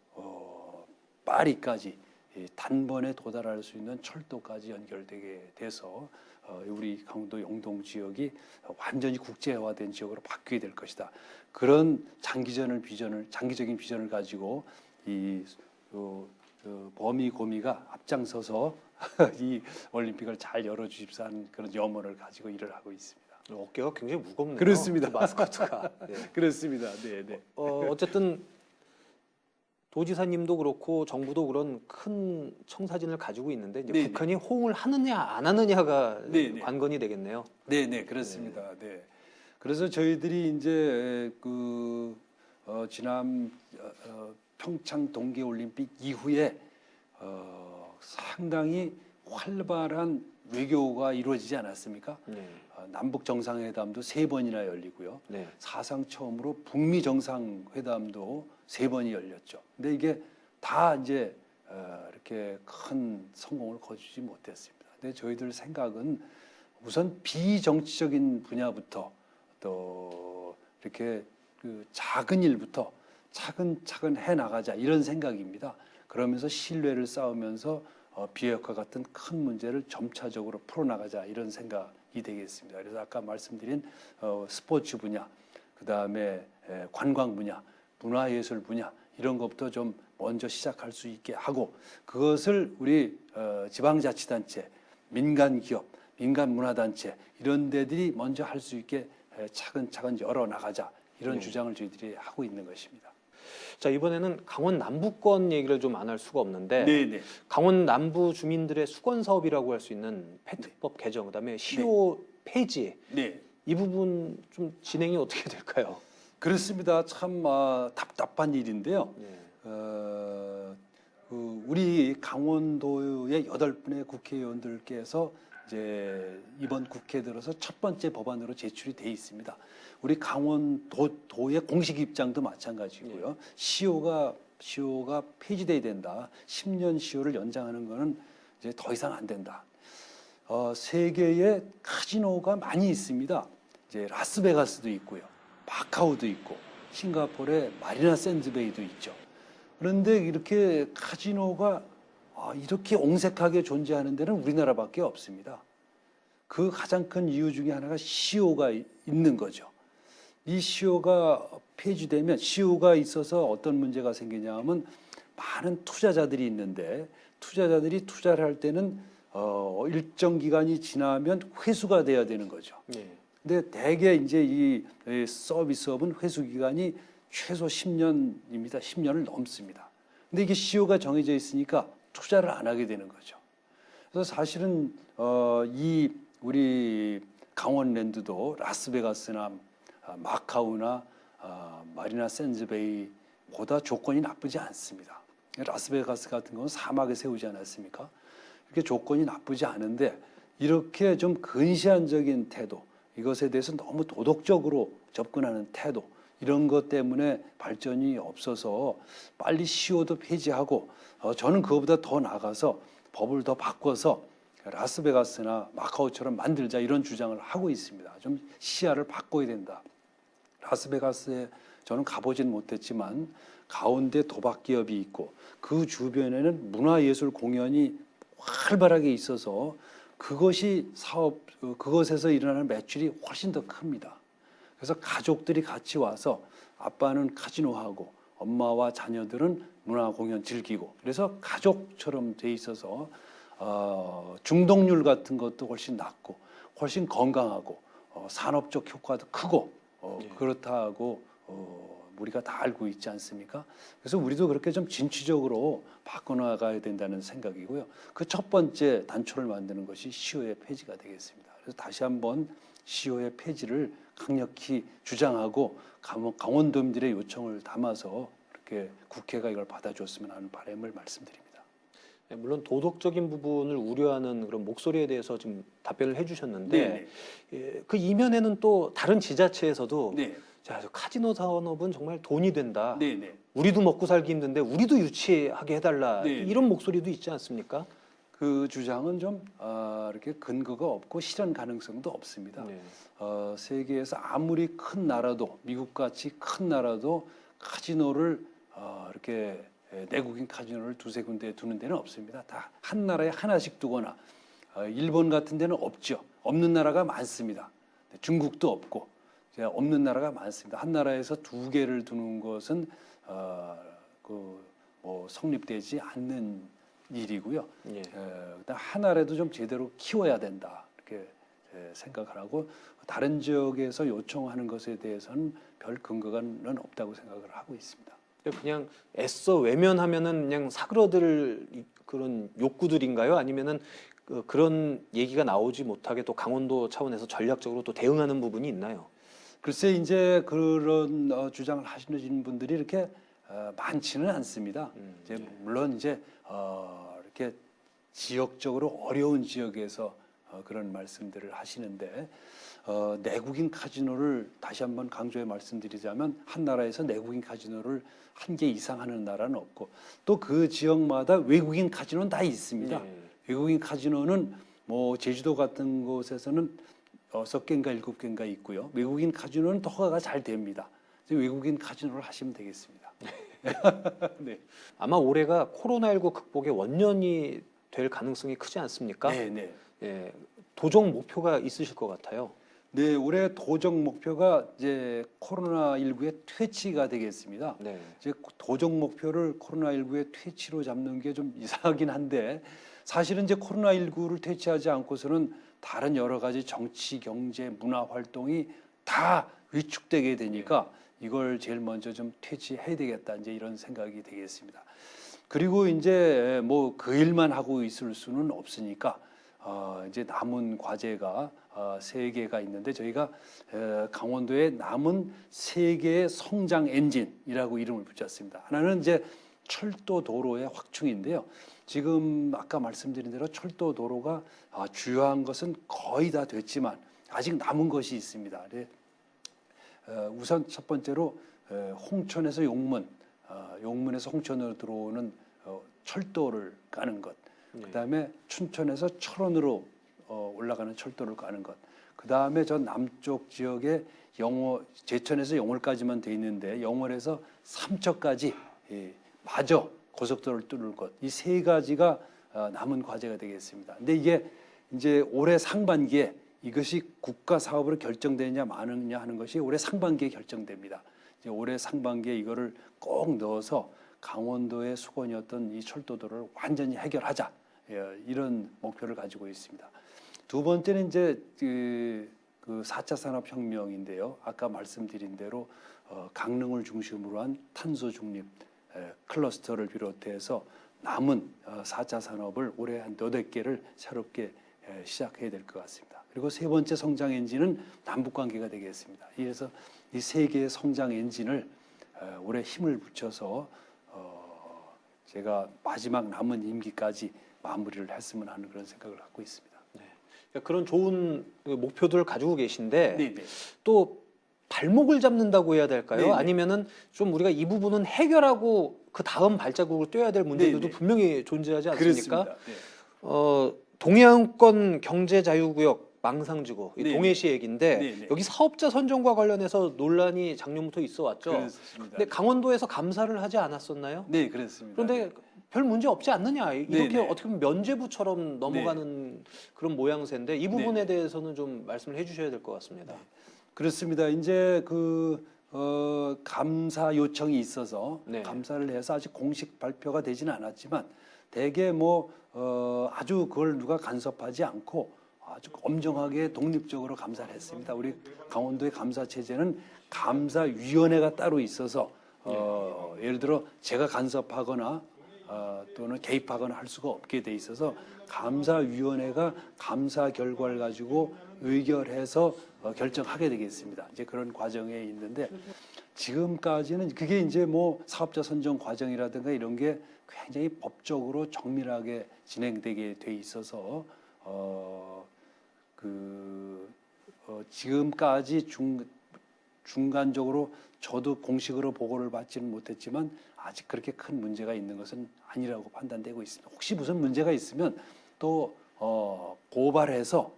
파리까지 단번에 도달할 수 있는 철도까지 연결되게 돼서 우리 강원도 영동 지역이 완전히 국제화된 지역으로 바뀌게 될 것이다. 그런 장기적인 비전을 가지고 이 범이 고미가 앞장서서 이 올림픽을 잘 열어주십사 하는 그런 염원을 가지고 일을 하고 있습니다. 어깨가 굉장히 무겁네요. 그렇습니다. 그 마스코트가. 네. 그렇습니다. 네, 네. 어쨌든 도지사님도 그렇고 정부도 그런 큰 청사진을 가지고 있는데 이제 네네. 북한이 호응을 하느냐 안 하느냐가 네네. 관건이 되겠네요. 네, 네, 그렇습니다. 네. 그래서 저희들이 이제 지난 평창 동계올림픽 이후에 상당히 활발한 외교가 이루어지지 않았습니까? 네. 남북 정상회담도 3번이나 열리고요. 네. 사상 처음으로 북미 정상회담도 3번이 열렸죠. 근데 이게 다 이제 이렇게 큰 성공을 거두지 못했습니다. 근데 저희들 생각은 우선 비정치적인 분야부터 또 이렇게 그 작은 일부터 차근차근 해 나가자 이런 생각입니다. 그러면서 신뢰를 쌓으면서 비핵화 같은 큰 문제를 점차적으로 풀어나가자 이런 생각이 되겠습니다. 그래서 아까 말씀드린 스포츠 분야, 그 다음에 관광 분야, 문화예술 분야 이런 것부터 좀 먼저 시작할 수 있게 하고 그것을 우리 지방자치단체, 민간기업, 민간문화단체 이런 데들이 먼저 할 수 있게 차근차근 열어나가자 이런 주장을 저희들이 하고 있는 것입니다. 자, 이번에는 강원 남부권 얘기를 좀 안 할 수가 없는데 네네. 강원 남부 주민들의 수건 사업이라고 할 수 있는 페트법 개정, 그다음에 시효 폐지 네. 이 부분 좀 진행이 어떻게 될까요? 그렇습니다. 참 답답한 일인데요. 네. 우리 강원도의 8분의 국회의원들께서 이제 이번 국회 들어서 첫 번째 법안으로 제출이 돼 있습니다. 우리 강원도의 공식 입장도 마찬가지고요. 시효가 폐지돼야 된다. 10년 시효를 연장하는 거는 이제 더 이상 안 된다. 세계에 카지노가 많이 있습니다. 이제 라스베가스도 있고요. 마카오도 있고 싱가포르의 마리나 샌즈베이도 있죠. 그런데 이렇게 카지노가 이렇게 옹색하게 존재하는 데는 우리나라밖에 없습니다. 그 가장 큰 이유 중에 하나가 시효가 있는 거죠. 이 시효가 폐지되면 시효가 있어서 어떤 문제가 생기냐면 많은 투자자들이 있는데 투자자들이 투자를 할 때는 일정 기간이 지나면 회수가 돼야 되는 거죠. 네. 근데 대개 이제 이 서비스업은 회수 기간이 최소 10년입니다. 10년을 넘습니다. 근데 이게 시효가 정해져 있으니까 투자를 안 하게 되는 거죠. 그래서 사실은 이 우리 강원랜드도 라스베가스나 마카오나 마리나 샌즈베이보다 조건이 나쁘지 않습니다. 라스베가스 같은 경우는 사막에 세우지 않았습니까? 이렇게 조건이 나쁘지 않은데 이렇게 좀 근시안적인 태도, 이것에 대해서 너무 도덕적으로 접근하는 태도 이런 것 때문에 발전이 없어서 빨리 시효도 폐지하고 저는 그거보다 더 나아가서 법을 더 바꿔서 라스베가스나 마카오처럼 만들자 이런 주장을 하고 있습니다. 좀 시야를 바꿔야 된다. 라스베가스에 저는 가보진 못했지만 가운데 도박 기업이 있고 그 주변에는 문화예술 공연이 활발하게 있어서 그것에서 일어나는 매출이 훨씬 더 큽니다. 그래서 가족들이 같이 와서 아빠는 카지노하고 엄마와 자녀들은 문화 공연 즐기고 그래서 가족처럼 돼 있어서 중독률 같은 것도 훨씬 낮고 훨씬 건강하고 산업적 효과도 크고 그렇다고 우리가 다 알고 있지 않습니까? 그래서 우리도 그렇게 좀 진취적으로 바꿔나가야 된다는 생각이고요. 그 첫 번째 단초를 만드는 것이 시효의 폐지가 되겠습니다. 그래서 다시 한번 시효의 폐지를 강력히 주장하고 강원도민들의 요청을 담아서 이렇게 국회가 이걸 받아줬으면 하는 바람을 말씀드립니다. 물론 도덕적인 부분을 우려하는 그런 목소리에 대해서 지금 답변을 해주셨는데 네, 예, 그 이면에는 또 다른 지자체에서도 네, 자, 저 카지노 산업은 정말 돈이 된다. 네, 네. 우리도 먹고 살기 힘든데 우리도 유치하게 해달라. 네, 이런 목소리도 있지 않습니까? 그 주장은 좀 이렇게 근거가 없고 실현 가능성도 없습니다. 네. 세계에서 아무리 큰 나라도 미국같이 큰 나라도 카지노를 이렇게 내국인 카지노를 두세 군데 두는 데는 없습니다. 다 한 나라에 하나씩 두거나 일본 같은 데는 없죠. 없는 나라가 많습니다. 중국도 없고 없는 나라가 많습니다. 한 나라에서 두 개를 두는 것은 뭐 성립되지 않는 일이고요. 예. 일단 하나라도 좀 제대로 키워야 된다 이렇게 생각을 하고 다른 지역에서 요청하는 것에 대해서는 별 근거가는 없다고 생각을 하고 있습니다. 그냥 애써 외면하면은 그냥 사그러들 그런 욕구들인가요? 아니면은 그런 얘기가 나오지 못하게 또 강원도 차원에서 전략적으로 또 대응하는 부분이 있나요? 글쎄 이제 그런 주장을 하시는 분들이 이렇게 많지는 않습니다. 이제 네. 물론 이제 이렇게 지역적으로 어려운 지역에서 그런 말씀들을 하시는데 내국인 카지노를 다시 한번 강조해 말씀드리자면 한 나라에서 내국인 카지노를 한 개 이상 하는 나라는 없고 또 그 지역마다 외국인 카지노는 다 있습니다. 네. 외국인 카지노는 뭐 제주도 같은 곳에서는 6개인가 7개인가 있고요. 외국인 카지노는 더 허가가 잘 됩니다. 외국인 카지노를 하시면 되겠습니다. 네. 아마 올해가 코로나19 극복의 원년이 될 가능성이 크지 않습니까? 네, 네. 예, 도정 목표가 있으실 것 같아요. 네, 올해 도정 목표가 이제 코로나19의 퇴치가 되겠습니다. 네. 이제 도정 목표를 코로나19의 퇴치로 잡는 게 좀 이상하긴 한데 사실은 이제 코로나19를 퇴치하지 않고서는 다른 여러 가지 정치, 경제, 문화 활동이 다 위축되게 되니까 이걸 제일 먼저 좀 퇴치해야 되겠다 이제 이런 생각이 되겠습니다. 그리고 이제 뭐 그 일만 하고 있을 수는 없으니까 이제 남은 과제가 3개가 있는데 저희가 강원도에 남은 3개의 성장 엔진이라고 이름을 붙였습니다. 하나는 이제 철도 도로의 확충인데요. 지금 아까 말씀드린 대로 철도 도로가 주요한 것은 거의 다 됐지만 아직 남은 것이 있습니다. 우선 첫 번째로 홍천에서 용문, 용문에서 홍천으로 들어오는 철도를 까는 것. 그다음에 춘천에서 철원으로 올라가는 철도를 까는 것. 그다음에 저 남쪽 지역에 제천에서 영월까지만 돼 있는데 영월에서 삼척까지 마저 고속도로를 뚫을 것. 이 3가지가 남은 과제가 되겠습니다. 근데 이게 이제 올해 상반기에 이것이 국가 사업으로 결정되느냐 마느냐 하는 것이 올해 상반기에 결정됩니다. 이제 올해 상반기에 이거를 꼭 넣어서 강원도의 수건이었던 이 철도도를 완전히 해결하자 이런 목표를 가지고 있습니다. 두 번째는 이제 그 4차 산업혁명인데요. 아까 말씀드린 대로 강릉을 중심으로 한 탄소 중립 클러스터를 비롯해서 남은 4차 산업을 올해 한 8개를 새롭게 시작해야 될 것 같습니다. 그리고 세 번째 성장 엔진은 남북 관계가 되겠습니다. 그래서 이 3개의 성장 엔진을 올해 힘을 붙여서 제가 마지막 남은 임기까지 마무리를 했으면 하는 그런 생각을 갖고 있습니다. 네. 그런 좋은 목표들을 가지고 계신데 네네. 또 발목을 잡는다고 해야 될까요? 네네. 아니면은 좀 우리가 이 부분은 해결하고 그 다음 발자국을 떼야 될 문제들도 네네. 분명히 존재하지 않습니까? 그렇습니다. 네. 동해안권 경제자유구역 망상지구 이 네네. 동해시 얘기인데 네네. 여기 사업자 선정과 관련해서 논란이 작년부터 있어 왔죠. 그렇습니다. 근데 강원도에서 감사를 하지 않았었나요? 네, 그렇습니다. 그런데 별 문제 없지 않느냐 이렇게 네네. 어떻게 보면 면죄부처럼 넘어가는 그런 모양새인데 이 부분에 대해서는 좀 말씀을 해주셔야 될 것 같습니다. 그렇습니다. 이제 감사 요청이 있어서 네. 감사를 해서 아직 공식 발표가 되지는 않았지만 대개 아주 그걸 누가 간섭하지 않고 아주 엄정하게 독립적으로 감사를 했습니다. 우리 강원도의 감사 체제는 감사위원회가 따로 있어서 예를 들어 제가 간섭하거나 또는 개입하거나 할 수가 없게 돼 있어서 감사위원회가 감사 결과를 가지고 의결해서 결정하게 되겠습니다. 이제 그런 과정에 있는데 지금까지는 그게 이제 사업자 선정 과정이라든가 이런 게 굉장히 법적으로 정밀하게 진행되게 돼 있어서 지금까지 중간적으로 저도 공식으로 보고를 받지는 못했지만 아직 그렇게 큰 문제가 있는 것은 아니라고 판단되고 있습니다. 혹시 무슨 문제가 있으면 또 고발해서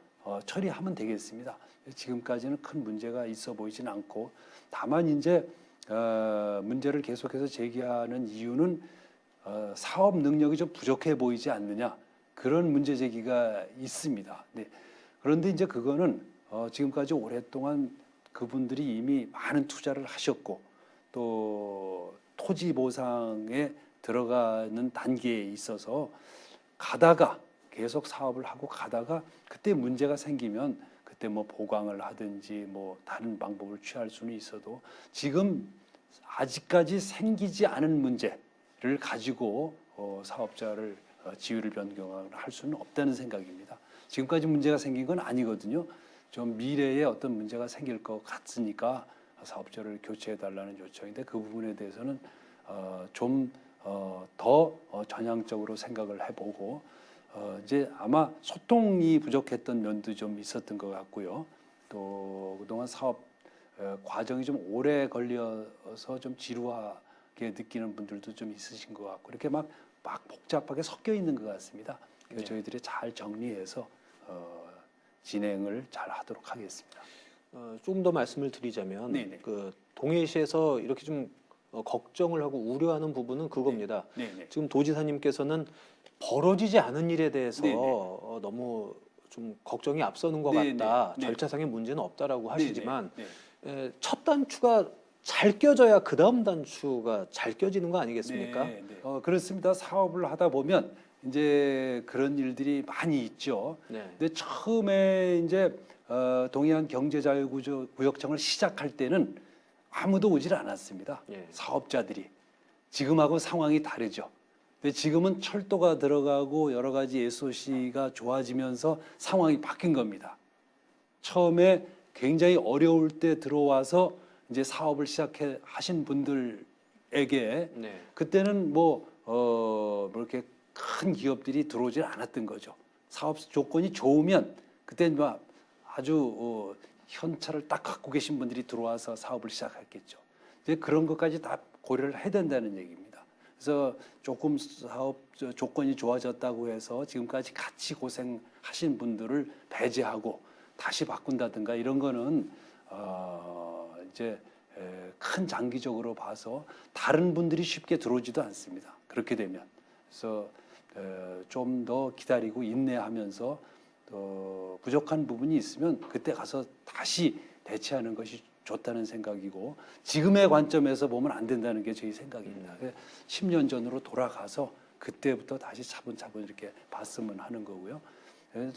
처리하면 되겠습니다. 지금까지는 큰 문제가 있어 보이지는 않고, 다만 이제 문제를 계속해서 제기하는 이유는 사업 능력이 좀 부족해 보이지 않느냐, 그런 문제 제기가 있습니다. 네. 그런데 이제 그거는 지금까지 오랫동안 그분들이 이미 많은 투자를 하셨고 또 토지 보상에 들어가는 단계에 있어서 가다가 계속 사업을 하고 가다가 그때 문제가 생기면 그때 뭐 보강을 하든지 뭐 다른 방법을 취할 수는 있어도 지금 아직까지 생기지 않은 문제를 가지고 사업자를 지위를 변경할 수는 없다는 생각입니다. 지금까지 문제가 생긴 건 아니거든요. 좀 미래에 어떤 문제가 생길 것 같으니까 사업자를 교체해 달라는 요청인데, 그 부분에 대해서는 좀 더 전향적으로 생각을 해보고 이제 아마 소통이 부족했던 면도 좀 있었던 것 같고요. 또 그동안 사업 과정이 좀 오래 걸려서 좀 지루하게 느끼는 분들도 좀 있으신 것 같고, 이렇게 막 복잡하게 섞여 있는 것 같습니다. 그래서 저희들이 잘 정리해서 진행을 잘 하도록 하겠습니다. 조금 더 말씀을 드리자면 네네. 그 동해시에서 이렇게 좀 걱정을 하고 우려하는 부분은 그겁니다. 네네. 지금 도지사님께서는 벌어지지 않은 일에 대해서 네네. 너무 좀 걱정이 앞서는 것 네네. 같다. 네. 절차상의 문제는 없다라고 하시지만 네네. 첫 단추가 잘 껴져야 그 다음 단추가 잘 껴지는 거 아니겠습니까? 네, 네. 그렇습니다. 사업을 하다 보면 이제 그런 일들이 많이 있죠. 네. 근데 처음에 이제 동해안 경제자유구역청을 시작할 때는 아무도 오질 않았습니다. 예. 사업자들이. 지금하고 상황이 다르죠. 근데 지금은 철도가 들어가고 여러 가지 SOC가 좋아지면서 상황이 바뀐 겁니다. 처음에 굉장히 어려울 때 들어와서 이제 사업을 하신 분들에게 네. 그때는 뭐 이렇게 큰 기업들이 들어오질 않았던 거죠. 사업 조건이 좋으면 그때는 막 아주 현찰을 딱 갖고 계신 분들이 들어와서 사업을 시작했겠죠. 이제 그런 것까지 다 고려를 해야 된다는 얘기입니다. 그래서 조금 사업 조건이 좋아졌다고 해서 지금까지 같이 고생하신 분들을 배제하고 다시 바꾼다든가 이런 거는 이제 큰 장기적으로 봐서 다른 분들이 쉽게 들어오지도 않습니다. 그렇게 되면. 그래서 좀 더 기다리고 인내하면서 부족한 부분이 있으면 그때 가서 다시 대체하는 것이 좋다는 생각이고, 지금의 관점에서 보면 안 된다는 게 저희 생각입니다. 10년 전으로 돌아가서 그때부터 다시 차분차분 이렇게 봤으면 하는 거고요.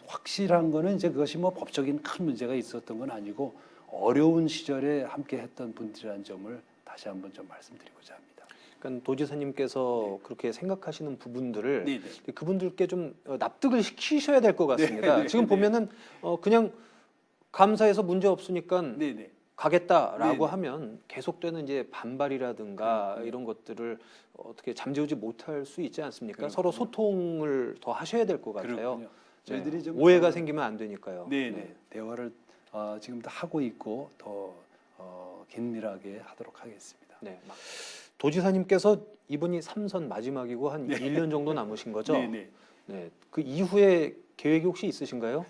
확실한 거는 이제 그것이 뭐 법적인 큰 문제가 있었던 건 아니고 어려운 시절에 함께 했던 분들이라는 점을 다시 한번 좀 말씀드리고자 합니다. 그러니까 도지사님께서 그렇게 생각하시는 부분들을 네네. 그분들께 좀 납득을 시키셔야 될 것 같습니다. 네네. 지금 보면은 그냥 감사해서 문제 없으니까 네네. 가겠다라고 네네. 하면 계속되는 이제 반발이라든가 그렇군요. 이런 것들을 어떻게 잠재우지 못할 수 있지 않습니까? 그렇군요. 서로 소통을 더 하셔야 될 것 같아요. 그렇군요. 저희들이 좀 오해가 생기면 안 되니까요. 네네. 대화를 지금도 하고 있고 더 긴밀하게 하도록 하겠습니다. 네. 도지사님께서 이번이 3선 마지막이고 한 1년 정도 남으신 거죠? 네네. 네. 그 이후에 계획이 혹시 있으신가요?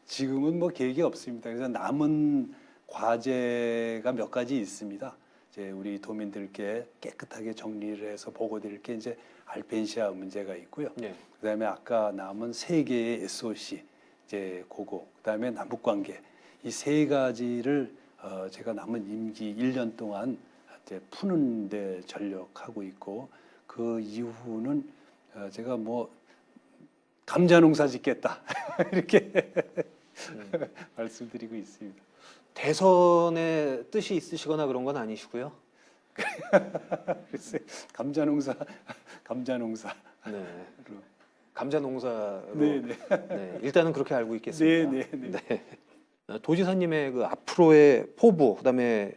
지금은 뭐 계획이 없습니다. 그래서 남은 과제가 몇 가지 있습니다. 이제 우리 도민들께 깨끗하게 정리를 해서 보고드릴 게 이제 알펜시아 문제가 있고요. 네. 그다음에 아까 남은 세 개의 SOC 이제 그거, 그다음에 남북 관계, 이 세 가지를 제가 남은 임기 1년 동안 이제 푸는 데 전력하고 있고, 그 이후는 제가 뭐 감자 농사 짓겠다 이렇게 말씀드리고 있습니다. 대선의 뜻이 있으시거나 그런 건 아니시고요. 글쎄, 감자 농사 네. 감자 농사로. 네네. 네, 일단은 그렇게 알고 있겠습니다. 네네. 네. 도지사님의 그 앞으로의 포부, 그다음에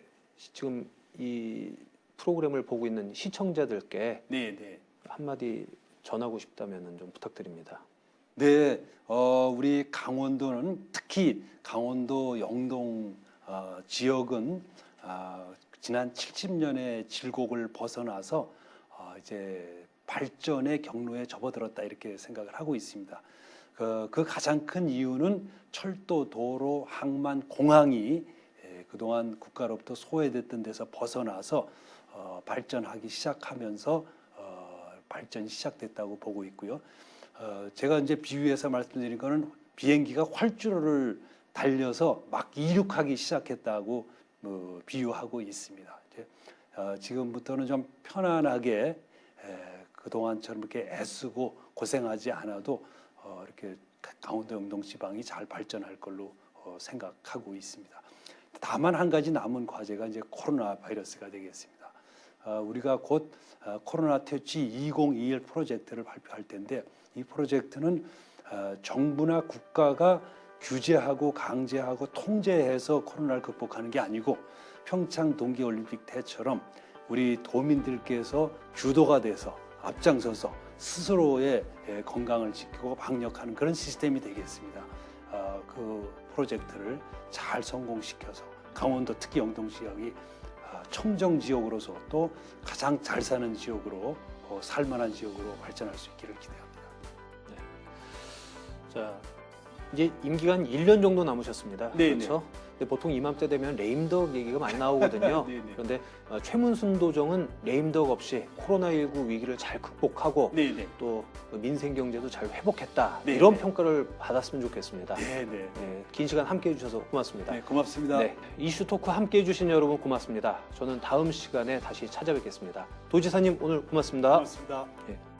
지금 이 프로그램을 보고 있는 시청자들께 네네. 한마디 전하고 싶다면 좀 부탁드립니다. 네, 우리 강원도는 특히 강원도 영동 지역은 지난 70년의 질곡을 벗어나서 이제 발전의 경로에 접어들었다 이렇게 생각을 하고 있습니다. 그 가장 큰 이유는 철도, 도로, 항만, 공항이 그동안 국가로부터 소외됐던 데서 벗어나서 발전하기 시작하면서 발전이 시작됐다고 보고 있고요. 제가 이제 비유해서 말씀드린 거는 비행기가 활주로를 달려서 막 이륙하기 시작했다고 비유하고 있습니다. 지금부터는 좀 편안하게 그동안처럼 이렇게 애쓰고 고생하지 않아도 이렇게 강원도 영동 지방이 잘 발전할 걸로 생각하고 있습니다. 다만 한 가지 남은 과제가 이제 코로나 바이러스가 되겠습니다. 우리가 곧 코로나 퇴치 2021 프로젝트를 발표할 텐데 이 프로젝트는 정부나 국가가 규제하고 강제하고 통제해서 코로나를 극복하는 게 아니고 평창 동계올림픽 때처럼 우리 도민들께서 주도가 돼서 앞장서서 스스로의 건강을 지키고 방역하는 그런 시스템이 되겠습니다. 그 프로젝트를 잘 성공시켜서 강원도 특히 영동 지역이 청정 지역으로서 또 가장 잘 사는 지역으로 살만한 지역으로 발전할 수 있기를 기대합니다. 네. 자, 이제 임기가 1년 정도 남으셨습니다. 네, 그렇죠? 근데 보통 이맘때 되면 레임덕 얘기가 많이 나오거든요. 네, 네. 그런데 최문순 도정은 레임덕 없이 코로나19 위기를 잘 극복하고 네네. 또 민생 경제도 잘 회복했다. 네, 이런 네. 평가를 받았으면 좋겠습니다. 네네. 네, 긴 시간 함께해 주셔서 고맙습니다. 네, 고맙습니다. 네, 이슈 토크 함께해 주신 여러분 고맙습니다. 저는 다음 시간에 다시 찾아뵙겠습니다. 도지사님 오늘 고맙습니다. 고맙습니다. 네.